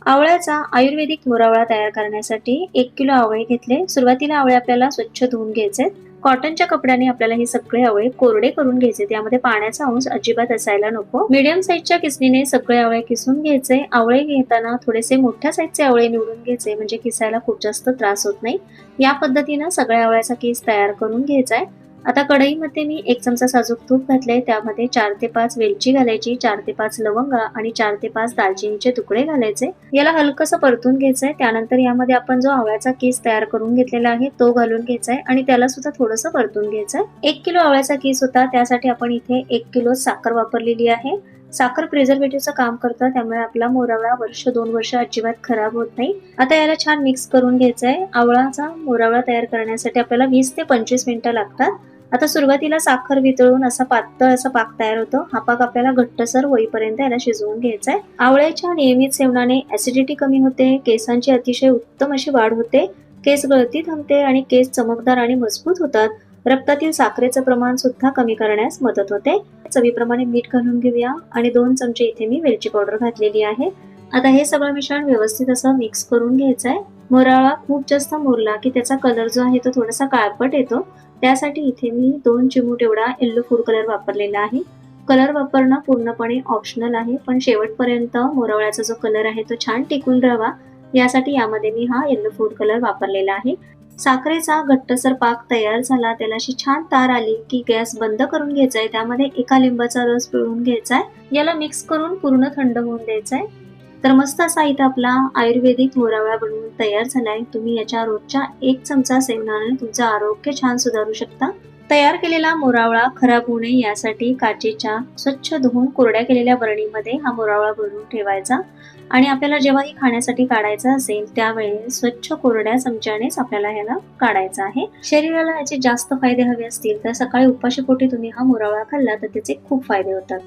आवळ्याचा आयुर्वेदिक मोरावळा तयार करण्यासाठी 1 किलो आवळे घेतले. सुरुवातीला आवळे आपल्याला स्वच्छ धुवून घ्यायचे. कॉटनच्या कपड्याने आपल्याला हे सगळे आवळे कोरडे करून घ्यायचे. त्यामध्ये पाण्याचा अंश अजिबात असायला नको. मीडियम साईजच्या किसणीने सगळे आवळे किसून घ्यायचे. आवळे घेताना थोडेसे मोठ्या साईजचे आवळे निवडून घ्यायचे, म्हणजे किसायला खूप जास्त त्रास होत नाही. या पद्धतीने सगळ्या आवळ्याचा किस तयार करून घ्यायचा आहे. आता कढईमध्ये मी 1 चमचा साजूक तूप घातले. त्यामध्ये 4 ते 5 वेलची घालायची, 4 ते 5 लवंगा आणि 4 ते 5 दालचिनीचे तुकडे घालायचे. याला हलकसं परतून घ्यायचंय. त्यानंतर यामध्ये आपण जो आवळ्याचा किस तयार करून घेतलेला आहे तो घालून घ्यायचा आहे आणि त्याला सुद्धा थोडंसं परतून घ्यायचंय. 1 किलो आवळ्याचा किस होता, त्यासाठी आपण इथे 1 किलो साखर वापरलेली आहे. साखर प्रिझर्वेटिव्हचं काम करतं, त्यामुळे आपला मोरावळा वर्ष 2 वर्ष अजिबात खराब होत नाही. आता याला छान मिक्स करून घ्यायचंय. आवळाचा मोरावळा तयार करण्यासाठी आपल्याला 20 ते 25 मिनिटं लागतात. आता सुरुवातीला साखर वितळून असा पातळ असा पाक तयार होतो. हा पाक आपल्याला घट्टसर होईपर्यंत याला शिजवून घ्यायचा आहे. आवळ्याच्या नियमित सेवनाने ऍसिडिटी कमी होते, केसांची अतिशय उत्तम अशी वाढ होते, केस गळती थांबते आणि केस चमकदार आणि मजबूत होतात. रक्तातील साखरेचं प्रमाण सुद्धा कमी करण्यास मदत होते. चवीप्रमाणे मीठ घालून घेऊया आणि 2 चमचे इथे मी वेलची पावडर घातलेली आहे. आता हे सगळं मिश्रण व्यवस्थित असं मिक्स करून घ्यायचं आहे. मोरावळा खूप जास्त मुरला की त्याचा कलर जो आहे तो थोडासा काळपट येतो. त्यासाठी इथे मी 2 चिमूट एवढा येलो फूड कलर वापरलेला आहे. कलर वापरणं पूर्णपणे ऑप्शनल आहे, पण शेवटपर्यंत मोरावळ्याचा जो कलर आहे तो छान टिकून राहावा यासाठी यामध्ये मी हा येलो फूड कलर वापरलेला आहे. साखरेचा घट्टसर पाक तयार झाला, त्याला अशी छान तार आली की गॅस बंद करून घ्यायचा आहे. त्यामध्ये 1 लिंबाचा रस पिळून घ्यायचा आहे. याला मिक्स करून पूर्ण थंड होऊन द्यायचा आहे. तर मस्त असा इथं आपला आयुर्वेदिक मोरावळा बनवून तयार झालाय. तुम्ही याच्या रोजच्या 1 चमचा सेवनाने तुमचं आरोग्य छान सुधारू शकता. तयार केलेला मोरावळा खराब होऊ नये यासाठी काचेच्या स्वच्छ धुवून कोरड्या केलेल्या बरणीमध्ये हा मोरावळा भरून ठेवायचा आणि आपल्याला जेव्हाही खाण्यासाठी काढायचा असेल त्यावेळेस स्वच्छ कोरड्या चमच्यानेच आपल्याला ह्याला काढायचं आहे. शरीराला याचे जास्त फायदे हवे असतील तर सकाळी उपाशीपोटी तुम्ही हा मोरावळा खाल्ला तर त्याचे खूप फायदे होतात.